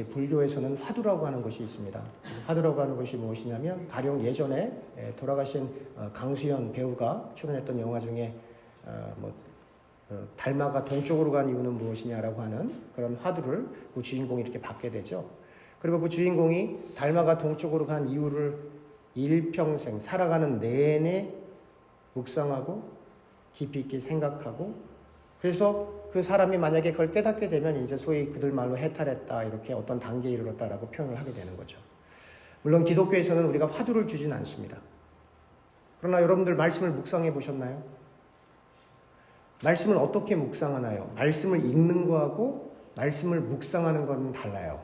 불교에서는 화두라고 하는 것이 있습니다. 화두라고 하는 것이 무엇이냐면 가령 예전에 돌아가신 강수현 배우가 출연했던 영화 중에 달마가 동쪽으로 간 이유는 무엇이냐라고 하는 그런 화두를 그 주인공이 이렇게 받게 되죠. 그리고 그 주인공이 달마가 동쪽으로 간 이유를 일평생 살아가는 내내 묵상하고 깊이 있게 생각하고, 그래서 그 사람이 만약에 그걸 깨닫게 되면 이제 소위 그들 말로 해탈했다, 이렇게 어떤 단계에 이르렀다라고 표현을 하게 되는 거죠. 물론 기독교에서는 우리가 화두를 주진 않습니다. 그러나 여러분들 말씀을 묵상해 보셨나요? 말씀을 어떻게 묵상하나요? 말씀을 읽는 거하고 말씀을 묵상하는 건 달라요.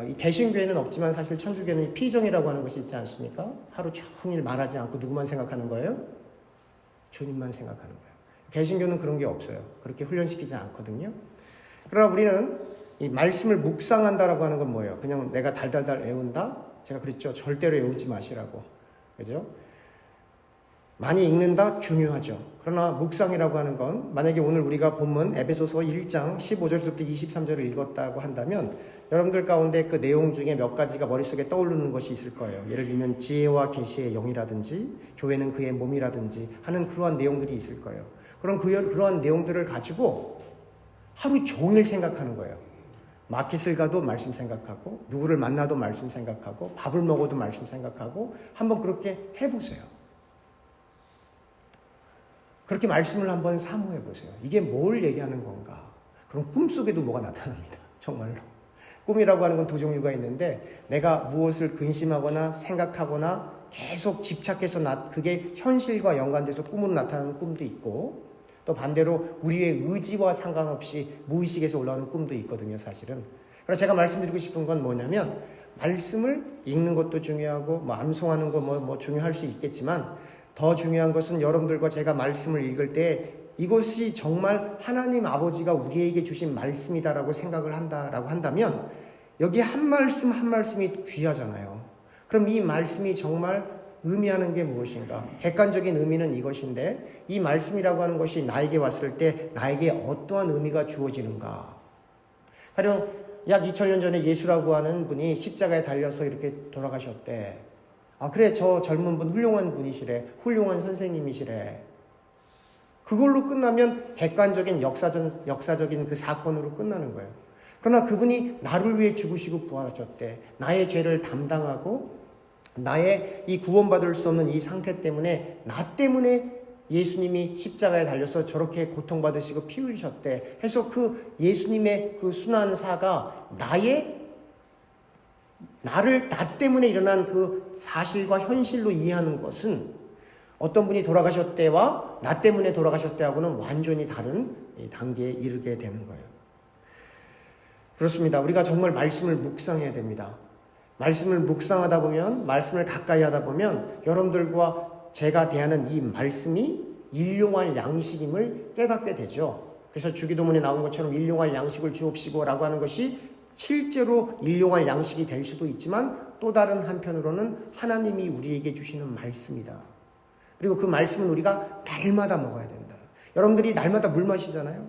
이 개신교에는 없지만 사실 천주교는 피정이라고 하는 것이 있지 않습니까? 하루 종일 말하지 않고 누구만 생각하는 거예요? 주님만 생각하는 거예요. 개신교는 그런 게 없어요. 그렇게 훈련시키지 않거든요. 그러나 우리는 이 말씀을 묵상한다라고 하는 건 뭐예요? 그냥 내가 달달달 외운다? 제가 그랬죠. 절대로 외우지 마시라고. 그죠? 많이 읽는다? 중요하죠. 그러나 묵상이라고 하는 건, 만약에 오늘 우리가 본문 에베소서 1장 15절부터 23절을 읽었다고 한다면 여러분들 가운데 그 내용 중에 몇 가지가 머릿속에 떠오르는 것이 있을 거예요. 예를 들면 지혜와 계시의 영이라든지 교회는 그의 몸이라든지 하는 그러한 내용들이 있을 거예요. 그럼 그러한 내용들을 가지고 하루 종일 생각하는 거예요. 마켓을 가도 말씀 생각하고, 누구를 만나도 말씀 생각하고, 밥을 먹어도 말씀 생각하고, 한번 그렇게 해보세요. 그렇게 말씀을 한번 사모해 보세요. 이게 뭘 얘기하는 건가? 그럼 꿈속에도 뭐가 나타납니다. 정말로. 꿈이라고 하는 건 두 종류가 있는데, 내가 무엇을 근심하거나 생각하거나 계속 집착해서 그게 현실과 연관돼서 꿈으로 나타나는 꿈도 있고, 또 반대로 우리의 의지와 상관없이 무의식에서 올라오는 꿈도 있거든요, 사실은. 그래서 제가 말씀드리고 싶은 건 뭐냐면, 말씀을 읽는 것도 중요하고, 암송하는 거 중요할 수 있겠지만, 더 중요한 것은 여러분들과 제가 말씀을 읽을 때 이것이 정말 하나님 아버지가 우리에게 주신 말씀이다라고 생각을 한다라고 한다면, 여기 한 말씀 한 말씀이 귀하잖아요. 그럼 이 말씀이 정말 의미하는 게 무엇인가? 객관적인 의미는 이것인데, 이 말씀이라고 하는 것이 나에게 왔을 때 나에게 어떠한 의미가 주어지는가? 가령 약 2000년 전에 예수라고 하는 분이 십자가에 달려서 이렇게 돌아가셨대. 그래, 저 젊은 분 훌륭한 분이시래. 훌륭한 선생님이시래. 그걸로 끝나면 객관적인 역사적인 그 사건으로 끝나는 거예요. 그러나 그분이 나를 위해 죽으시고 부활하셨대. 나의 죄를 담당하고 나의 이 구원받을 수 없는 이 상태 때문에, 나 때문에 예수님이 십자가에 달려서 저렇게 고통받으시고 피 흘리셨대. 해서 그 예수님의 그 순환사가 나 때문에 일어난 그 사실과 현실로 이해하는 것은, 어떤 분이 돌아가셨대와 나 때문에 돌아가셨대하고는 완전히 다른 단계에 이르게 되는 거예요. 그렇습니다. 우리가 정말 말씀을 묵상해야 됩니다. 말씀을 묵상하다 보면, 말씀을 가까이 하다 보면 여러분들과 제가 대하는 이 말씀이 일용할 양식임을 깨닫게 되죠. 그래서 주기도문에 나온 것처럼 일용할 양식을 주옵시고 라고 하는 것이 실제로 일용할 양식이 될 수도 있지만, 또 다른 한편으로는 하나님이 우리에게 주시는 말씀이다. 그리고 그 말씀은 우리가 날마다 먹어야 된다. 여러분들이 날마다 물 마시잖아요.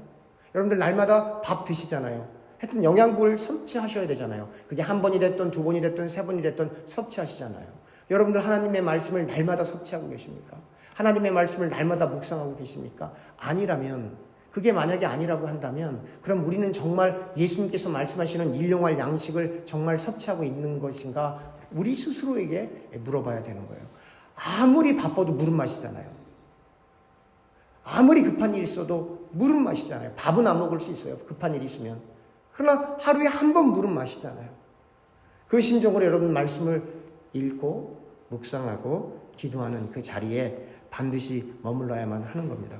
여러분들 날마다 밥 드시잖아요. 하여튼 영양분을 섭취하셔야 되잖아요. 그게 한 번이 됐든 두 번이 됐든 세 번이 됐든 섭취하시잖아요. 여러분들 하나님의 말씀을 날마다 섭취하고 계십니까? 하나님의 말씀을 날마다 묵상하고 계십니까? 아니라면, 그게 만약에 아니라고 한다면, 그럼 우리는 정말 예수님께서 말씀하시는 일용할 양식을 정말 섭취하고 있는 것인가? 우리 스스로에게 물어봐야 되는 거예요. 아무리 바빠도 물은 마시잖아요. 아무리 급한 일이 있어도 물은 마시잖아요. 밥은 안 먹을 수 있어요, 급한 일이 있으면. 그러나 하루에 한 번 물은 마시잖아요. 그 심정으로 여러분 말씀을 읽고 묵상하고 기도하는 그 자리에 반드시 머물러야만 하는 겁니다.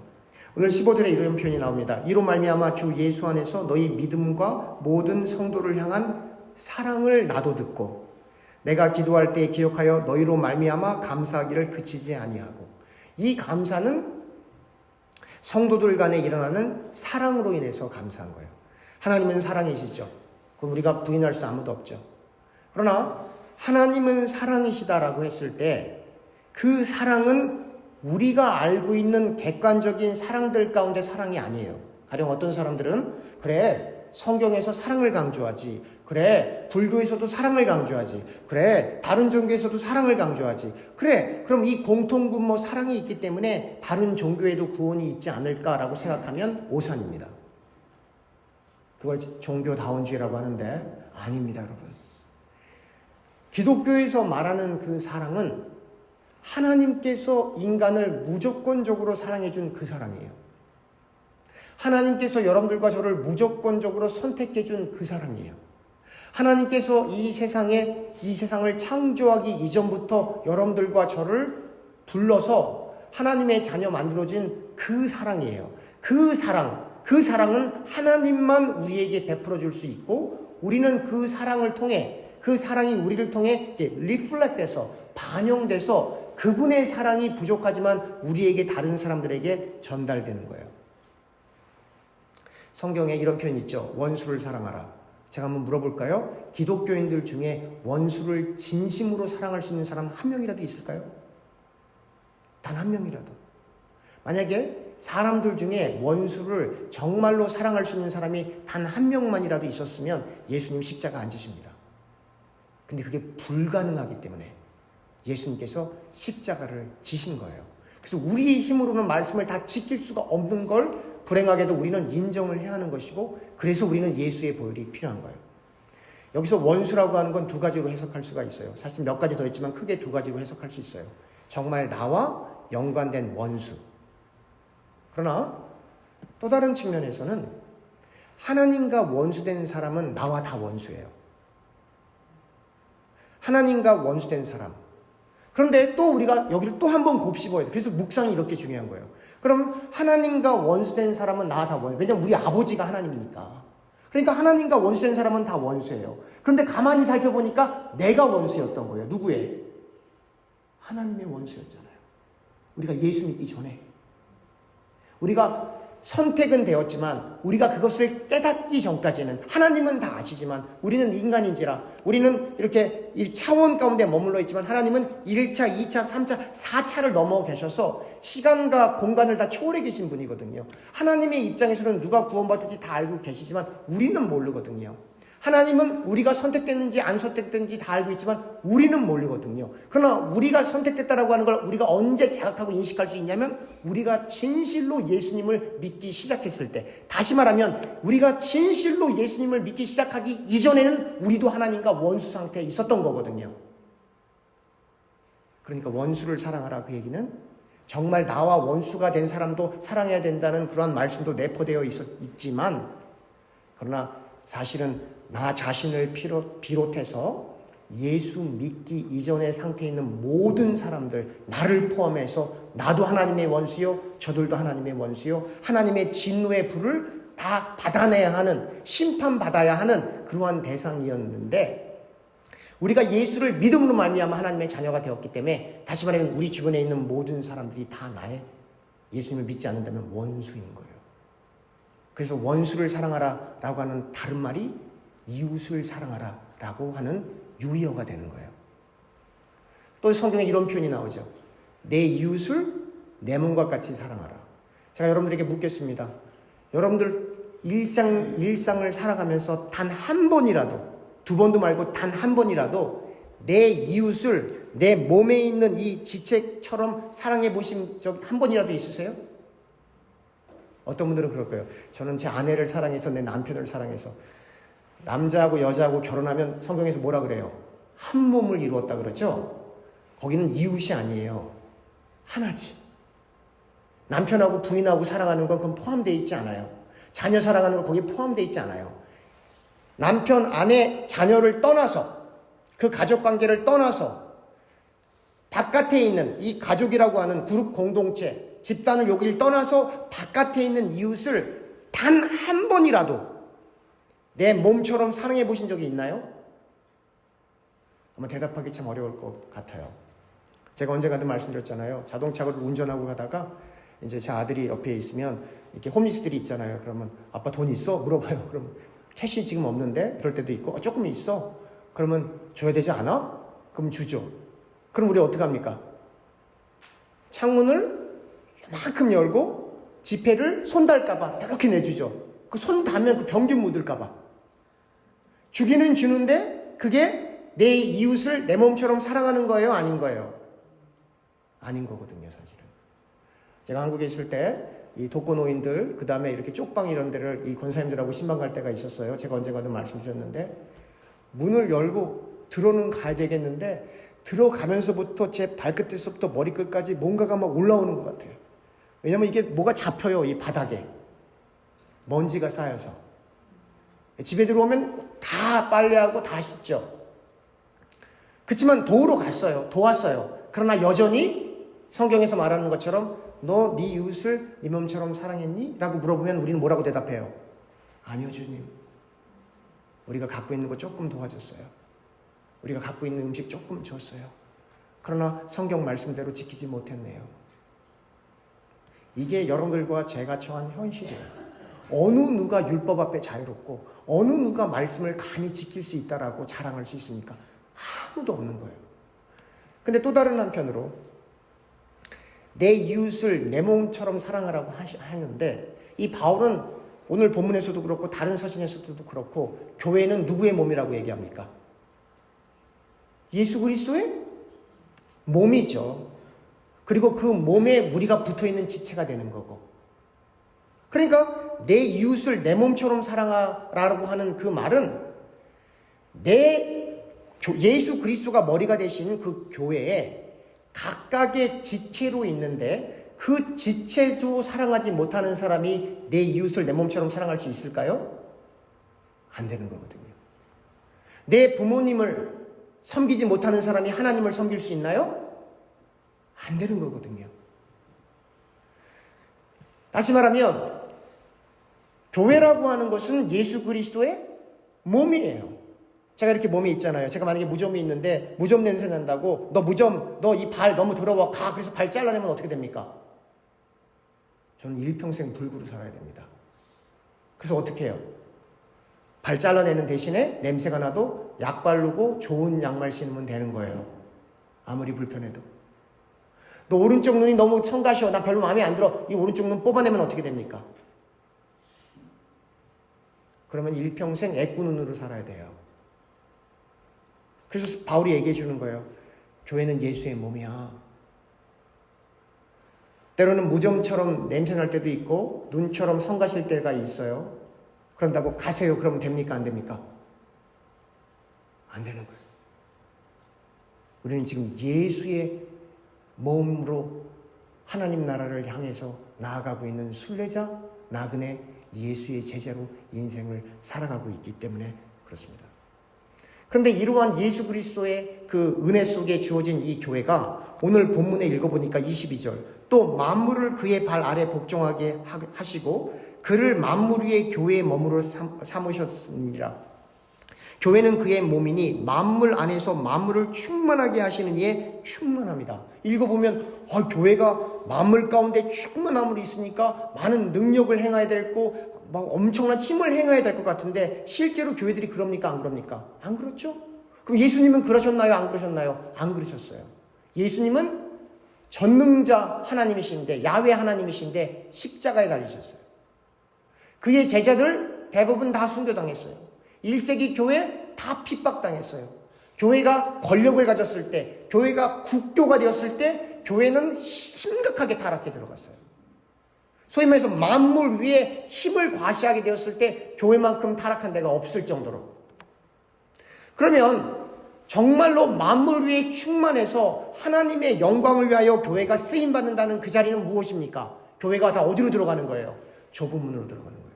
오늘 15절에 이런 표현이 나옵니다. 이로 말미암아 주 예수 안에서 너희 믿음과 모든 성도를 향한 사랑을 나도 듣고, 내가 기도할 때 기억하여 너희로 말미암아 감사하기를 그치지 아니하고. 이 감사는 성도들 간에 일어나는 사랑으로 인해서 감사한 거예요. 하나님은 사랑이시죠. 그건 우리가 부인할 수 아무도 없죠. 그러나 하나님은 사랑이시다라고 했을 때, 그 사랑은 우리가 알고 있는 객관적인 사랑들 가운데 사랑이 아니에요. 가령 어떤 사람들은 그래 성경에서 사랑을 강조하지, 그래 불교에서도 사랑을 강조하지, 그래 다른 종교에서도 사랑을 강조하지, 그래 그럼 이 공통분 사랑이 있기 때문에 다른 종교에도 구원이 있지 않을까라고 생각하면 오산입니다. 그걸 종교다원주의라고 하는데 아닙니다, 여러분. 기독교에서 말하는 그 사랑은 하나님께서 인간을 무조건적으로 사랑해 준 그 사랑이에요. 하나님께서 여러분들과 저를 무조건적으로 선택해 준 그 사랑이에요. 하나님께서 이 세상을 창조하기 이전부터 여러분들과 저를 불러서 하나님의 자녀 만들어진 그 사랑이에요. 그 사랑은 하나님만 우리에게 베풀어 줄 수 있고, 우리는 그 사랑을 통해, 그 사랑이 우리를 통해 리플렉트돼서, 반영돼서 그분의 사랑이 부족하지만 우리에게, 다른 사람들에게 전달되는 거예요. 성경에 이런 표현이 있죠. 원수를 사랑하라. 제가 한번 물어볼까요? 기독교인들 중에 원수를 진심으로 사랑할 수 있는 사람 한 명이라도 있을까요? 단 한 명이라도. 만약에 사람들 중에 원수를 정말로 사랑할 수 있는 사람이 단 한 명만이라도 있었으면 예수님 십자가 안 지십니다. 근데 그게 불가능하기 때문에 예수님께서 십자가를 지신 거예요. 그래서 우리의 힘으로는 말씀을 다 지킬 수가 없는 걸 불행하게도 우리는 인정을 해야 하는 것이고, 그래서 우리는 예수의 보혈이 필요한 거예요. 여기서 원수라고 하는 건 두 가지로 해석할 수가 있어요. 사실 몇 가지 더 있지만 크게 두 가지로 해석할 수 있어요. 정말 나와 연관된 원수. 그러나 또 다른 측면에서는 하나님과 원수된 사람은 나와 다 원수예요. 하나님과 원수된 사람. 그런데 또 우리가 여기를 또 한 번 곱씹어야 돼요. 그래서 묵상이 이렇게 중요한 거예요. 그럼 하나님과 원수된 사람은 나와 다 원수. 왜냐하면 우리 아버지가 하나님이니까. 그러니까 하나님과 원수된 사람은 다 원수예요. 그런데 가만히 살펴보니까 내가 원수였던 거예요. 누구의? 하나님의 원수였잖아요. 우리가 예수 믿기 전에. 우리가 선택은 되었지만 우리가 그것을 깨닫기 전까지는, 하나님은 다 아시지만 우리는 인간인지라 우리는 이렇게 이 차원 가운데 머물러 있지만 하나님은 1차, 2차, 3차, 4차를 넘어 계셔서 시간과 공간을 다 초월해 계신 분이거든요. 하나님의 입장에서는 누가 구원받을지 다 알고 계시지만 우리는 모르거든요. 하나님은 우리가 선택됐는지 안 선택됐는지 다 알고 있지만 우리는 모르거든요. 그러나 우리가 선택됐다라고 하는 걸 우리가 언제 자각하고 인식할 수 있냐면, 우리가 진실로 예수님을 믿기 시작했을 때. 다시 말하면 우리가 진실로 예수님을 믿기 시작하기 이전에는 우리도 하나님과 원수 상태에 있었던 거거든요. 그러니까 원수를 사랑하라, 그 얘기는 정말 나와 원수가 된 사람도 사랑해야 된다는 그러한 말씀도 내포되어 있지만, 그러나 사실은 나 자신을 비롯해서 예수 믿기 이전의 상태에 있는 모든 사람들, 나를 포함해서 나도 하나님의 원수요, 저들도 하나님의 원수요, 하나님의 진노의 불을 다 받아내야 하는, 심판받아야 하는 그러한 대상이었는데, 우리가 예수를 믿음으로 말미암아 하나님의 자녀가 되었기 때문에, 다시 말하면 우리 주변에 있는 모든 사람들이 다 나의, 예수님을 믿지 않는다면 원수인 거예요. 그래서 원수를 사랑하라 라고 하는 다른 말이 이웃을 사랑하라 라고 하는 유의어가 되는 거예요. 또 성경에 이런 표현이 나오죠. 내 이웃을 내 몸과 같이 사랑하라. 제가 여러분들에게 묻겠습니다. 여러분들 일상을 살아가면서 단 한 번이라도, 두 번도 말고 단 한 번이라도 내 이웃을 내 몸에 있는 이 지체처럼 사랑해 보신 적 한 번이라도 있으세요? 어떤 분들은 그럴 거예요. 저는 제 아내를 사랑해서, 내 남편을 사랑해서. 남자하고 여자하고 결혼하면 성경에서 뭐라 그래요? 한 몸을 이루었다 그러죠? 거기는 이웃이 아니에요. 하나지. 남편하고 부인하고 사랑하는 건 그건 포함되어 있지 않아요. 자녀 사랑하는 건 거기에 포함되어 있지 않아요. 남편, 아내, 자녀를 떠나서, 그 가족 관계를 떠나서 바깥에 있는 이 가족이라고 하는 그룹 공동체, 집단을 여기를 떠나서 바깥에 있는 이웃을 단 한 번이라도 내 몸처럼 사랑해 보신 적이 있나요? 아마 대답하기 참 어려울 것 같아요. 제가 언젠가도 말씀드렸잖아요. 자동차를 운전하고 가다가 이제 제 아들이 옆에 있으면 이렇게 홈리스들이 있잖아요. 그러면 아빠 돈 있어? 물어봐요. 그럼 캐시 지금 없는데? 그럴 때도 있고, 조금 있어? 그러면 줘야 되지 않아? 그럼 주죠. 그럼 우리 어떻게 합니까? 창문을 이만큼 열고 지폐를 손 닿을까봐 이렇게 내주죠. 그 손 닿으면 그 병균 묻을까봐. 주기는 주는데 그게 내 이웃을 내 몸처럼 사랑하는 거예요? 아닌 거예요? 아닌 거거든요, 사실은. 제가 한국에 있을 때 이 독거노인들, 그 다음에 이렇게 쪽방 이런 데를 이 권사님들하고 신방 갈 때가 있었어요. 제가 언젠가도 말씀드렸는데, 문을 열고 들어는 가야 되겠는데, 들어가면서부터 제 발끝에서부터 머리끝까지 뭔가가 막 올라오는 것 같아요. 왜냐면 이게 뭐가 잡혀요, 이 바닥에. 먼지가 쌓여서. 집에 들어오면 다 빨래하고 다 씻죠. 그렇지만 도우러 갔어요. 도왔어요. 그러나 여전히 성경에서 말하는 것처럼 너 네 이웃을 네 몸처럼 사랑했니? 라고 물어보면 우리는 뭐라고 대답해요? 아니요, 주님. 우리가 갖고 있는 거 조금 도와줬어요. 우리가 갖고 있는 음식 조금 줬어요. 그러나 성경 말씀대로 지키지 못했네요. 이게 여러분들과 제가 처한 현실이에요. 어느 누가 율법 앞에 자유롭고 어느 누가 말씀을 감히 지킬 수 있다라고 자랑할 수 있습니까? 아무도 없는 거예요. 근데 또 다른 한편으로 내 이웃을 내 몸처럼 사랑하라고 하는데, 이 바울은 오늘 본문에서도 그렇고 다른 서신에서도 그렇고 교회는 누구의 몸이라고 얘기합니까? 예수 그리스도의 몸이죠. 그리고 그 몸에 우리가 붙어있는 지체가 되는 거고. 그러니까 내 이웃을 내 몸처럼 사랑하라고 하는 그 말은 예수 그리스도가 머리가 되신 그 교회에 각각의 지체로 있는데 그 지체도 사랑하지 못하는 사람이 내 이웃을 내 몸처럼 사랑할 수 있을까요? 안 되는 거거든요. 내 부모님을 섬기지 못하는 사람이 하나님을 섬길 수 있나요? 안 되는 거거든요. 다시 말하면 교회라고 하는 것은 예수 그리스도의 몸이에요. 제가 이렇게 몸이 있잖아요. 제가 만약에 무좀이 있는데 무좀 냄새 난다고 너 이 발 너무 더러워 가. 그래서 발 잘라내면 어떻게 됩니까? 저는 일평생 불구로 살아야 됩니다. 그래서 어떻게 해요? 발 잘라내는 대신에 냄새가 나도 약 바르고 좋은 양말 신으면 되는 거예요. 아무리 불편해도. 너 오른쪽 눈이 너무 성가셔. 나 별로 마음에 안 들어. 이 오른쪽 눈 뽑아내면 어떻게 됩니까? 그러면 일평생 애꾸 눈으로 살아야 돼요. 그래서 바울이 얘기해 주는 거예요. 교회는 예수의 몸이야. 때로는 무좀처럼 냄새날 때도 있고 눈처럼 성가실 때가 있어요. 그런다고 가세요. 그러면 됩니까? 안 됩니까? 안 되는 거예요. 우리는 지금 예수의 몸으로 하나님 나라를 향해서 나아가고 있는 순례자, 나그네 예수의 제자로 인생을 살아가고 있기 때문에 그렇습니다. 그런데 이러한 예수 그리스도의 그 은혜 속에 주어진 이 교회가 오늘 본문에 읽어보니까 22절 또 만물을 그의 발 아래 복종하게 하시고 그를 만물 위의 교회의 몸으로 삼으셨느니라. 교회는 그의 몸이니 만물 안에서 만물을 충만하게 하시는 이에 충만합니다. 읽어보면 교회가 만물 가운데 충만함으로 있으니까 많은 능력을 행해야 되고 막 엄청난 힘을 행해야 될 것 같은데 실제로 교회들이 그럽니까? 안 그럽니까? 안 그렇죠? 그럼 예수님은 그러셨나요? 안 그러셨나요? 안 그러셨어요. 예수님은 전능자 하나님이신데 야훼 하나님이신데 십자가에 달리셨어요. 그의 제자들 대부분 다 순교당했어요. 1세기 교회 다 핍박당했어요. 교회가 권력을 가졌을 때, 교회가 국교가 되었을 때 교회는 심각하게 타락해 들어갔어요. 소위 말해서 만물 위에 힘을 과시하게 되었을 때 교회만큼 타락한 데가 없을 정도로. 그러면 정말로 만물 위에 충만해서 하나님의 영광을 위하여 교회가 쓰임받는다는 그 자리는 무엇입니까? 교회가 다 어디로 들어가는 거예요? 좁은 문으로 들어가는 거예요.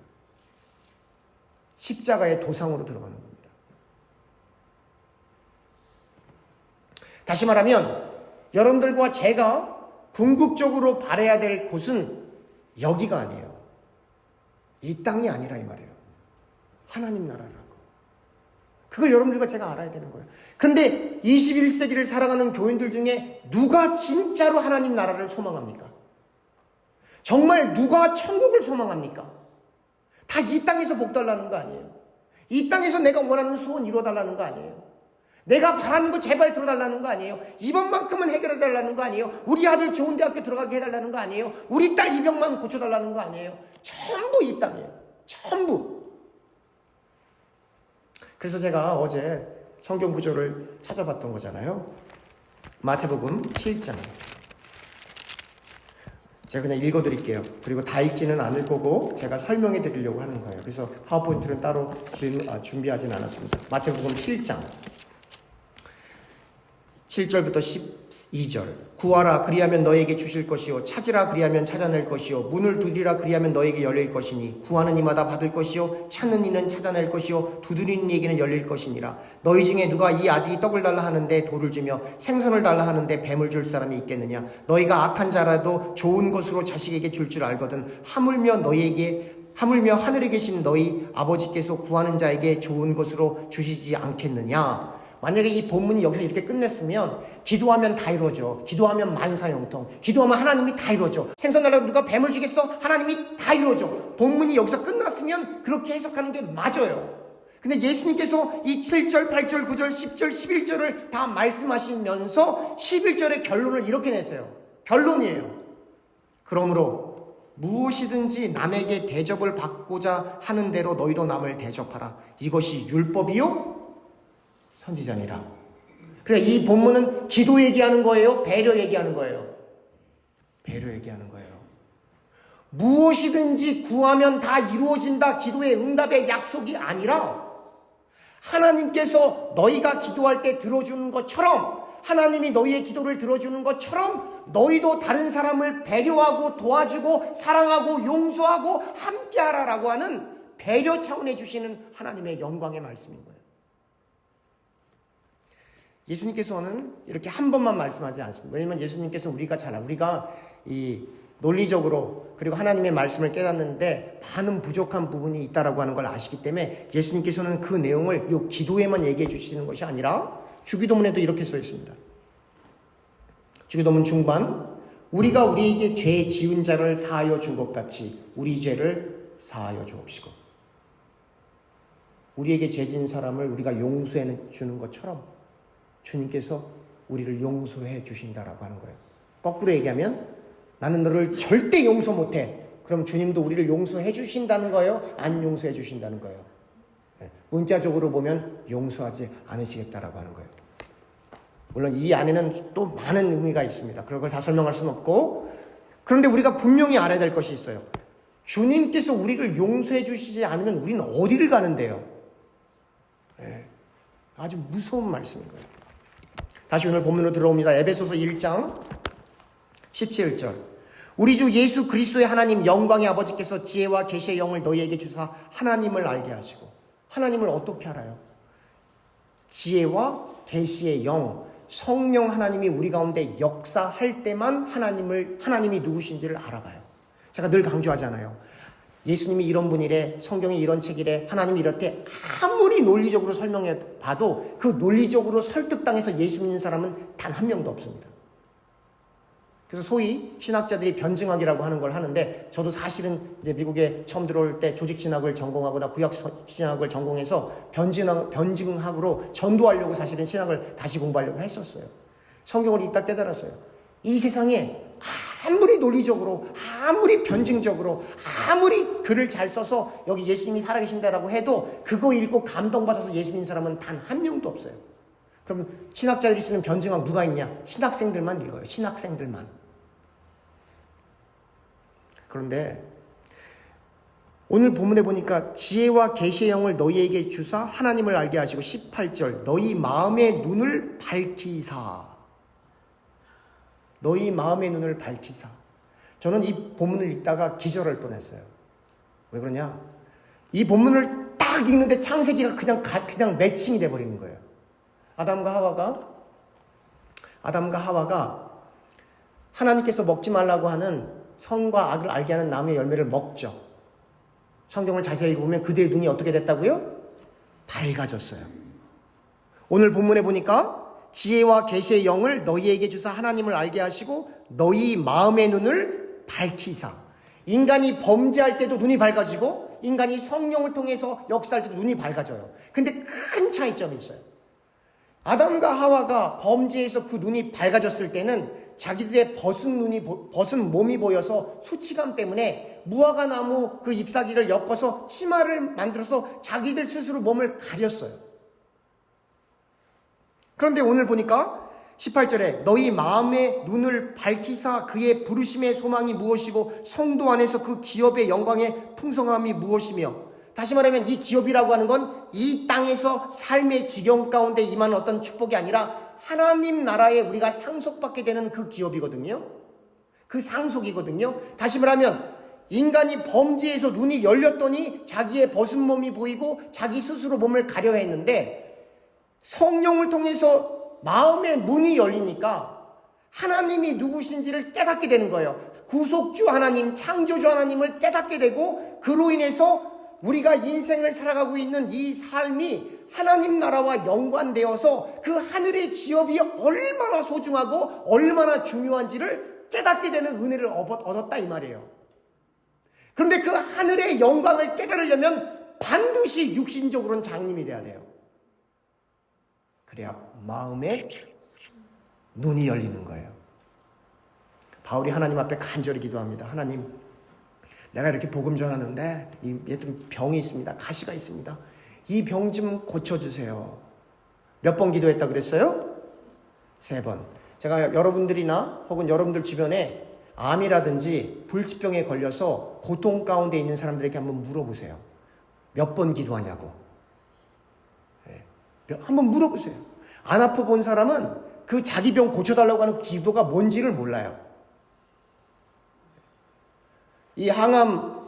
십자가의 도상으로 들어가는 겁니다. 다시 말하면 여러분들과 제가 궁극적으로 바라야 될 곳은 여기가 아니에요. 이 땅이 아니라 이 말이에요. 하나님 나라라고. 그걸 여러분들과 제가 알아야 되는 거예요. 그런데 21세기를 살아가는 교인들 중에 누가 진짜로 하나님 나라를 소망합니까? 정말 누가 천국을 소망합니까? 다 이 땅에서 복 달라는 거 아니에요. 이 땅에서 내가 원하는 소원 이루어달라는 거 아니에요. 내가 바라는 거 제발 들어달라는 거 아니에요. 이번만큼은 해결해달라는 거 아니에요. 우리 아들 좋은 대학교 들어가게 해달라는 거 아니에요. 우리 딸 이 병만 고쳐달라는 거 아니에요. 전부 이 땅이에요. 전부. 그래서 제가 어제 성경 구절을 찾아봤던 거잖아요. 마태복음 7장. 제가 그냥 읽어드릴게요. 그리고 다 읽지는 않을 거고 제가 설명해 드리려고 하는 거예요. 그래서 파워포인트는 따로 준비하진 않았습니다. 마태복음 7장 7절부터 12절. 구하라 그리하면 너에게 주실 것이요 찾으라 그리하면 찾아낼 것이요 문을 두드리라 그리하면 너에게 열릴 것이니 구하는 이마다 받을 것이요 찾는 이는 찾아낼 것이요 두드리는 이에게는 열릴 것이니라. 너희 중에 누가 이 아들이 떡을 달라 하는데 돌을 주며 생선을 달라 하는데 뱀을 줄 사람이 있겠느냐. 너희가 악한 자라도 좋은 것으로 자식에게 줄 알거든 하물며 하늘에 계신 너희 아버지께서 구하는 자에게 좋은 것으로 주시지 않겠느냐. 만약에 이 본문이 여기서 이렇게 끝냈으면 기도하면 다 이루어져. 기도하면 만사형통. 기도하면 하나님이 다 이루어져. 생선 달라고 누가 뱀을 주겠어? 하나님이 다 이루어져. 본문이 여기서 끝났으면 그렇게 해석하는 게 맞아요. 근데 예수님께서 이 7절, 8절, 9절, 10절, 11절을 다 말씀하시면서 11절의 결론을 이렇게 냈어요. 결론이에요. 그러므로 무엇이든지 남에게 대접을 받고자 하는 대로 너희도 남을 대접하라. 이것이 율법이요 선지자니라. 그래, 이 본문은 기도 얘기하는 거예요? 배려 얘기하는 거예요? 배려 얘기하는 거예요. 무엇이든지 구하면 다 이루어진다. 기도의 응답의 약속이 아니라 하나님께서 너희가 기도할 때 들어주는 것처럼, 하나님이 너희의 기도를 들어주는 것처럼 너희도 다른 사람을 배려하고 도와주고 사랑하고 용서하고 함께하라라고 하는 배려 차원에 주시는 하나님의 영광의 말씀인 거예요. 예수님께서는 이렇게 한 번만 말씀하지 않습니다. 왜냐하면 예수님께서 우리가 이 논리적으로 그리고 하나님의 말씀을 깨닫는데 많은 부족한 부분이 있다라고 하는 걸 아시기 때문에 예수님께서는 그 내용을 이 기도에만 얘기해 주시는 것이 아니라 주기도문에도 이렇게 써 있습니다. 주기도문 중반, 우리가 우리에게 죄 지은 자를 사하여 준 것 같이 우리 죄를 사하여 주옵시고. 우리에게 죄 지은 사람을 우리가 용서해 주는 것처럼 주님께서 우리를 용서해 주신다라고 하는 거예요. 거꾸로 얘기하면 나는 너를 절대 용서 못해. 그럼 주님도 우리를 용서해 주신다는 거예요? 안 용서해 주신다는 거예요? 문자적으로 보면 용서하지 않으시겠다라고 하는 거예요. 물론 이 안에는 또 많은 의미가 있습니다. 그런 걸 다 설명할 수는 없고, 그런데 우리가 분명히 알아야 될 것이 있어요. 주님께서 우리를 용서해 주시지 않으면 우리는 어디를 가는데요? 아주 무서운 말씀인 거예요. 다시 오늘 본문으로 들어옵니다. 에베소서 1장 17절. 우리 주 예수 그리스도의 하나님 영광의 아버지께서 지혜와 계시의 영을 너희에게 주사 하나님을 알게 하시고. 하나님을 어떻게 알아요? 지혜와 계시의 영, 성령 하나님이 우리 가운데 역사할 때만 하나님이 누구신지를 알아봐요. 제가 늘 강조하잖아요. 예수님이 이런 분이래, 성경이 이런 책이래, 하나님이 이렇대. 아무리 논리적으로 설명해 봐도 그 논리적으로 설득당해서 예수 믿는 사람은 단 한 명도 없습니다. 그래서 소위 신학자들이 변증학이라고 하는 걸 하는데, 저도 사실은 이제 미국에 처음 들어올 때 조직신학을 전공하거나 구약신학을 전공해서 변증학으로 전도하려고 사실은 신학을 다시 공부하려고 했었어요. 성경을 읽다 깨달았어요. 이 세상에 아무리 논리적으로, 아무리 변증적으로, 아무리 글을 잘 써서 여기 예수님이 살아계신다라고 해도 그거 읽고 감동받아서 예수 믿는 사람은 단 한 명도 없어요. 그럼 신학자들이 쓰는 변증학 누가 있냐? 신학생들만 읽어요. 신학생들만. 그런데 오늘 본문에 보니까 지혜와 계시의 영을 너희에게 주사 하나님을 알게 하시고 18절 너희 마음의 눈을 밝히사. 너희 마음의 눈을 밝히사. 저는 이 본문을 읽다가 기절할 뻔했어요. 왜 그러냐? 이 본문을 딱 읽는데 창세기가 그냥 매칭이 돼버리는 거예요. 아담과 하와가 하나님께서 먹지 말라고 하는 선과 악을 알게 하는 나무의 열매를 먹죠. 성경을 자세히 읽어보면 그들의 눈이 어떻게 됐다고요? 밝아졌어요. 오늘 본문에 보니까 지혜와 계시의 영을 너희에게 주사 하나님을 알게 하시고 너희 마음의 눈을 밝히사. 인간이 범죄할 때도 눈이 밝아지고 인간이 성령을 통해서 역사할 때도 눈이 밝아져요. 근데 큰 차이점이 있어요. 아담과 하와가 범죄에서 그 눈이 밝아졌을 때는 자기들의 벗은 몸이 보여서 수치감 때문에 무화과 나무 그 잎사귀를 엮어서 치마를 만들어서 자기들 스스로 몸을 가렸어요. 그런데 오늘 보니까 18절에 너희 마음의 눈을 밝히사 그의 부르심의 소망이 무엇이고 성도 안에서 그 기업의 영광의 풍성함이 무엇이며, 다시 말하면 이 기업이라고 하는 건 이 땅에서 삶의 지경 가운데 임하는 어떤 축복이 아니라 하나님 나라에 우리가 상속받게 되는 그 기업이거든요. 그 상속이거든요. 다시 말하면 인간이 범죄에서 눈이 열렸더니 자기의 벗은 몸이 보이고 자기 스스로 몸을 가려 했는데, 성령을 통해서 마음의 문이 열리니까 하나님이 누구신지를 깨닫게 되는 거예요. 구속주 하나님, 창조주 하나님을 깨닫게 되고, 그로 인해서 우리가 인생을 살아가고 있는 이 삶이 하나님 나라와 연관되어서 그 하늘의 기업이 얼마나 소중하고 얼마나 중요한지를 깨닫게 되는 은혜를 얻었다 이 말이에요. 그런데 그 하늘의 영광을 깨달으려면 반드시 육신적으로는 장님이 돼야 돼요. 그래야 마음에 눈이 열리는 거예요. 바울이 하나님 앞에 간절히 기도합니다. 하나님, 내가 이렇게 복음 전하는데 좀 병이 있습니다. 가시가 있습니다. 이 병 좀 고쳐주세요. 몇 번 기도했다 그랬어요? 3번. 제가 여러분들이나 혹은 여러분들 주변에 암이라든지 불치병에 걸려서 고통 가운데 있는 사람들에게 한번 물어보세요. 몇 번 기도하냐고. 한번 물어보세요. 안 아파 본 사람은 그 자기 병 고쳐달라고 하는 기도가 뭔지를 몰라요. 이 항암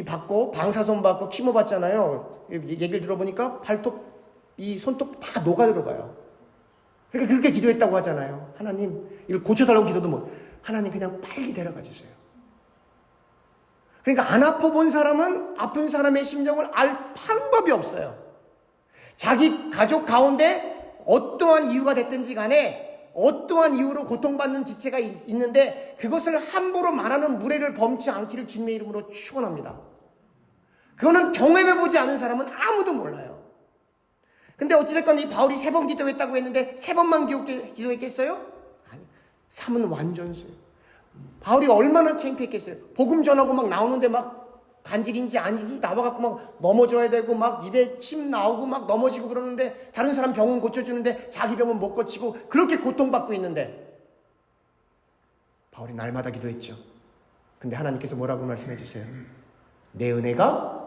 받고 방사선 받고 키모 받잖아요. 얘기를 들어보니까 발톱, 이 손톱 다 녹아 들어가요. 그러니까 그렇게 기도했다고 하잖아요. 하나님, 이걸 고쳐달라고 기도도 못. 하나님 그냥 빨리 데려가 주세요. 그러니까 안 아파 본 사람은 아픈 사람의 심정을 알 방법이 없어요. 자기 가족 가운데 어떠한 이유가 됐든지 간에 어떠한 이유로 고통받는 지체가 있는데 그것을 함부로 말하는 무례를 범치 않기를 주님의 이름으로 축원합니다. 그거는 경험해보지 않은 사람은 아무도 몰라요. 근데 어찌됐건 이 바울이 3번 기도했다고 했는데 3번만 기도했겠어요? 아니, 3은 완전수예요. 바울이 얼마나 창피했겠어요. 복음 전하고 막 나오는데 막 간질인지 아닌지 나와갖고 막 넘어져야 되고 막 입에 침 나오고 막 넘어지고 그러는데, 다른 사람 병은 고쳐주는데 자기 병은 못 고치고 그렇게 고통받고 있는데, 바울이 날마다 기도했죠. 근데 하나님께서 뭐라고 말씀해 주세요? 내 은혜가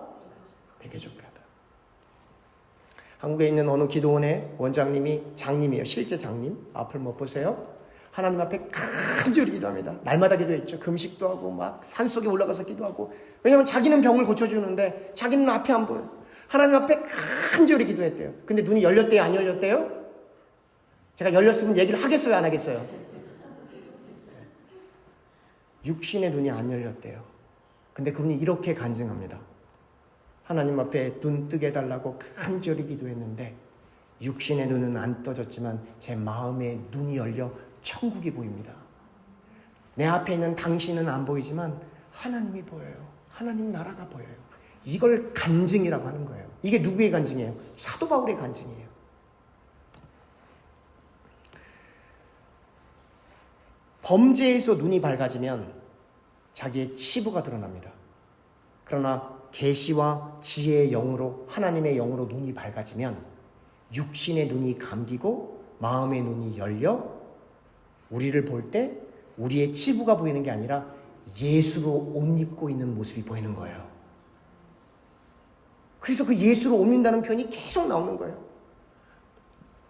되게 족하다. 한국에 있는 어느 기도원의 원장님이 장님이에요. 실제 장님. 앞을 못 보세요? 하나님 앞에 간절히 기도합니다. 날마다 기도했죠. 금식도 하고 막 산속에 올라가서 기도하고. 왜냐하면 자기는 병을 고쳐주는데 자기는 앞에 안 보여요. 하나님 앞에 간절히 기도했대요. 근데 눈이 열렸대요? 안 열렸대요? 제가 열렸으면 얘기를 하겠어요? 안 하겠어요? 육신의 눈이 안 열렸대요. 근데 그분이 이렇게 간증합니다. 하나님 앞에 눈 뜨게 해달라고 간절히 기도했는데 육신의 눈은 안 떠졌지만 제 마음의 눈이 열려 천국이 보입니다. 내 앞에 있는 당신은 안 보이지만 하나님이 보여요. 하나님 나라가 보여요. 이걸 간증이라고 하는 거예요. 이게 누구의 간증이에요? 사도 바울의 간증이에요. 범죄에서 눈이 밝아지면 자기의 치부가 드러납니다. 그러나 계시와 지혜의 영으로, 하나님의 영으로 눈이 밝아지면 육신의 눈이 감기고 마음의 눈이 열려 우리를 볼 때 우리의 치부가 보이는 게 아니라 예수로 옷 입고 있는 모습이 보이는 거예요. 그래서 그 예수로 옷 입는다는 표현이 계속 나오는 거예요.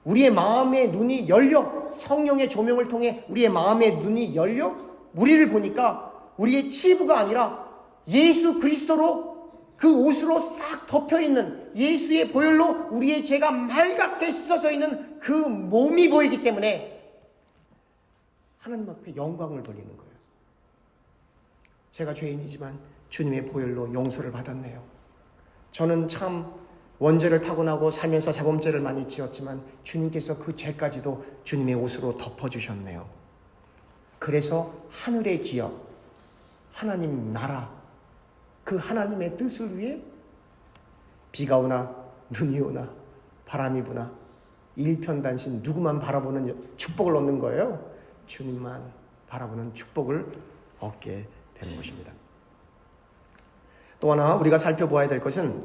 우리의 마음의 눈이 열려, 성령의 조명을 통해 우리의 마음의 눈이 열려 우리를 보니까 우리의 치부가 아니라 예수 그리스도로 그 옷으로 싹 덮여있는 예수의 보혈로 우리의 죄가 맑게 씻어져 있는 그 몸이 보이기 때문에 하나님 앞에 영광을 돌리는 거예요. 제가 죄인이지만 주님의 보혈로 용서를 받았네요. 저는 참 원죄를 타고나고 살면서 자범죄를 많이 지었지만 주님께서 그 죄까지도 주님의 옷으로 덮어주셨네요. 그래서 하늘의 기업, 하나님 나라, 그 하나님의 뜻을 위해 비가 오나 눈이 오나 바람이 부나 일편단심 누구만 바라보는 축복을 얻는 거예요? 주님만 바라보는 축복을 얻게 되는 것입니다. 또 하나 우리가 살펴보아야 될 것은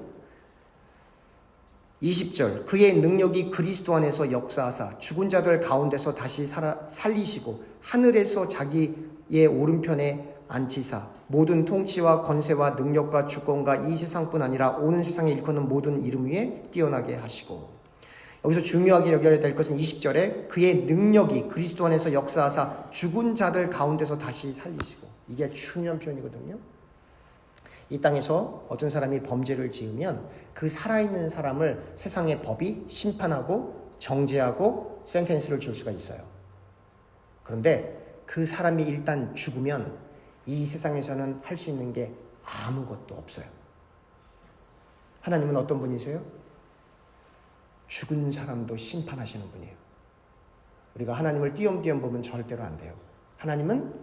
20절 그의 능력이 그리스도 안에서 역사하사 죽은 자들 가운데서 다시 살리시고 하늘에서 자기의 오른편에 앉히사 모든 통치와 권세와 능력과 주권과 이 세상뿐 아니라 오는 세상에 일컫는 모든 이름 위에 뛰어나게 하시고. 여기서 중요하게 여겨야 될 것은 20절에 그의 능력이 그리스도 안에서 역사하사 죽은 자들 가운데서 다시 살리시고. 이게 중요한 표현이거든요. 이 땅에서 어떤 사람이 범죄를 지으면 그 살아있는 사람을 세상의 법이 심판하고 정죄하고 센텐스를 줄 수가 있어요. 그런데 그 사람이 일단 죽으면 이 세상에서는 할 수 있는 게 아무것도 없어요. 하나님은 어떤 분이세요? 죽은 사람도 심판하시는 분이에요. 우리가 하나님을 띄엄띄엄 보면 절대로 안 돼요. 하나님은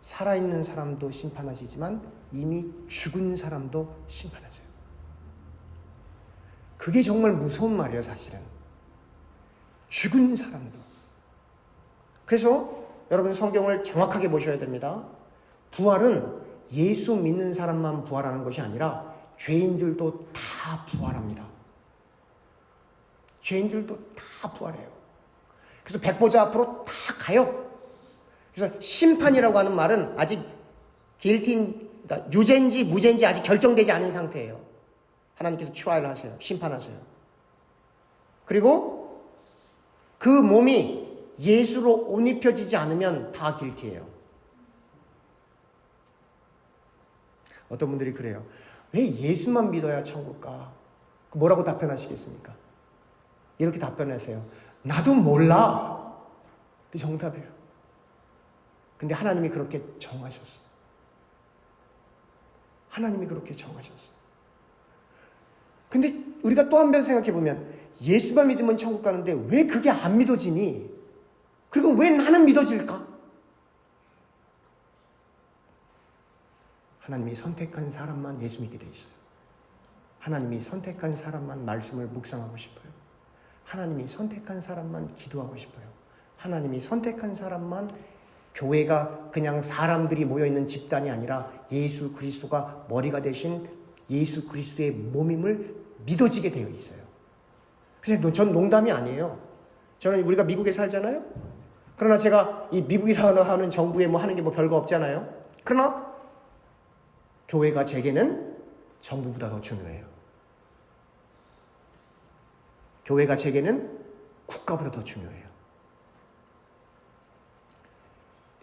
살아있는 사람도 심판하시지만 이미 죽은 사람도 심판하세요. 그게 정말 무서운 말이에요, 사실은. 죽은 사람도. 그래서 여러분 성경을 정확하게 보셔야 됩니다. 부활은 예수 믿는 사람만 부활하는 것이 아니라 죄인들도 다 부활합니다. 죄인들도 다 부활해요. 그래서 백보자 앞으로 다 가요. 그래서 심판이라고 하는 말은 아직 그러니까 유죄인지 무죄인지 아직 결정되지 않은 상태예요. 하나님께서 트라이를 하세요. 심판하세요. 그리고 그 몸이 예수로 옷 입혀지지 않으면 다 길티예요. 어떤 분들이 그래요. 왜 예수만 믿어야 천국 가? 뭐라고 답변하시겠습니까? 이렇게 답변하세요. 나도 몰라. 그 정답이에요. 근데 하나님이 그렇게 정하셨어. 하나님이 그렇게 정하셨어. 근데 우리가 또 한 번 생각해 보면 예수만 믿으면 천국 가는데 왜 그게 안 믿어지니? 그리고 왜 나는 믿어질까? 하나님이 선택한 사람만 예수 믿게 돼 있어요. 하나님이 선택한 사람만 말씀을 묵상하고 싶어요. 하나님이 선택한 사람만 기도하고 싶어요. 하나님이 선택한 사람만 교회가 그냥 사람들이 모여있는 집단이 아니라 예수 그리스도가 머리가 되신 예수 그리스도의 몸임을 믿어지게 되어 있어요. 그래서 전 농담이 아니에요. 저는 우리가 미국에 살잖아요. 그러나 제가 이 미국이라고 하는 정부에 뭐 하는 게 뭐 별거 없잖아요. 그러나 교회가 제게는 정부보다 더 중요해요. 교회가 제게는 국가보다 더 중요해요.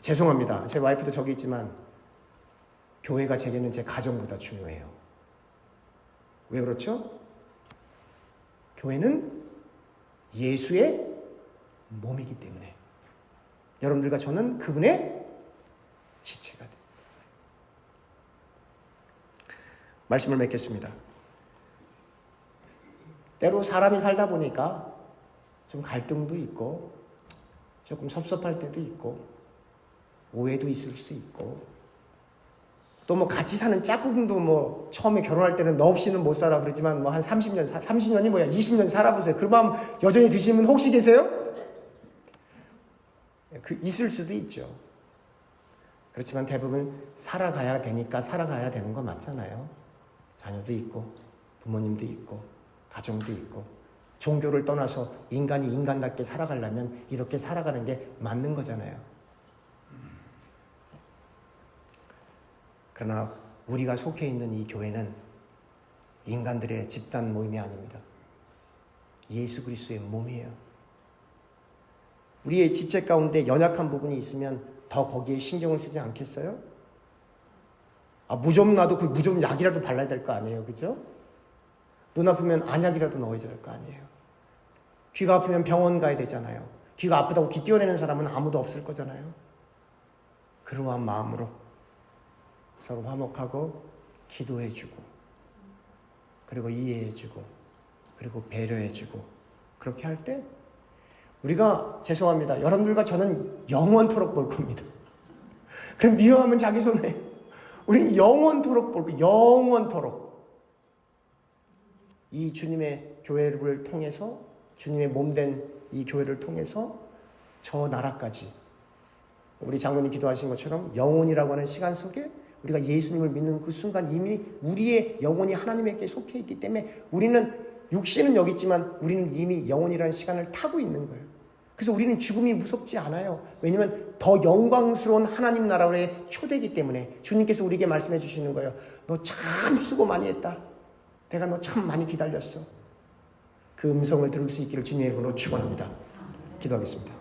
죄송합니다. 제 와이프도 저기 있지만 교회가 제게는 제 가정보다 중요해요. 왜 그렇죠? 교회는 예수의 몸이기 때문에 여러분들과 저는 그분의 지체가 됩니다. 말씀을 맺겠습니다. 때로 사람이 살다 보니까 좀 갈등도 있고 조금 섭섭할 때도 있고 오해도 있을 수 있고 또 뭐 같이 사는 짝꿍도 뭐 처음에 결혼할 때는 너 없이는 못 살아 그러지만 뭐 한 30년이 뭐야 20년 살아보세요. 그 마음 여전히 드시는 분 혹시 계세요? 있을 수도 있죠. 그렇지만 대부분 살아가야 되니까 살아가야 되는 거 맞잖아요. 자녀도 있고 부모님도 있고 가정도 있고 종교를 떠나서 인간이 인간답게 살아가려면 이렇게 살아가는 게 맞는 거잖아요. 그러나 우리가 속해 있는 이 교회는 인간들의 집단 모임이 아닙니다. 예수 그리스도의 몸이에요. 우리의 지체 가운데 연약한 부분이 있으면 더 거기에 신경을 쓰지 않겠어요? 무좀 나도 그 무좀 약이라도 발라야 될 거 아니에요. 그죠? 눈 아프면 안약이라도 넣어야 될 거 아니에요. 귀가 아프면 병원 가야 되잖아요. 귀가 아프다고 귀 떼어내는 사람은 아무도 없을 거잖아요. 그러한 마음으로 서로 화목하고 기도해주고 그리고 이해해주고 그리고 배려해주고 그렇게 할 때 우리가 죄송합니다. 여러분들과 저는 영원토록 볼 겁니다. 그럼 미워하면 자기 손에 우리는 영원토록 볼 거예요. 영원토록 이 주님의 교회를 통해서 주님의 몸된 이 교회를 통해서 저 나라까지 우리 장로님 기도하신 것처럼 영혼이라고 하는 시간 속에 우리가 예수님을 믿는 그 순간 이미 우리의 영혼이 하나님에게 속해 있기 때문에 우리는 육신은 여기 있지만 우리는 이미 영혼이라는 시간을 타고 있는 거예요. 그래서 우리는 죽음이 무섭지 않아요. 왜냐하면 더 영광스러운 하나님 나라의 초대이기 때문에 주님께서 우리에게 말씀해 주시는 거예요. 너 참 수고 많이 했다. 내가 너 참 많이 기다렸어. 그 음성을 들을 수 있기를 주님의 이름으로 축원합니다. 기도하겠습니다.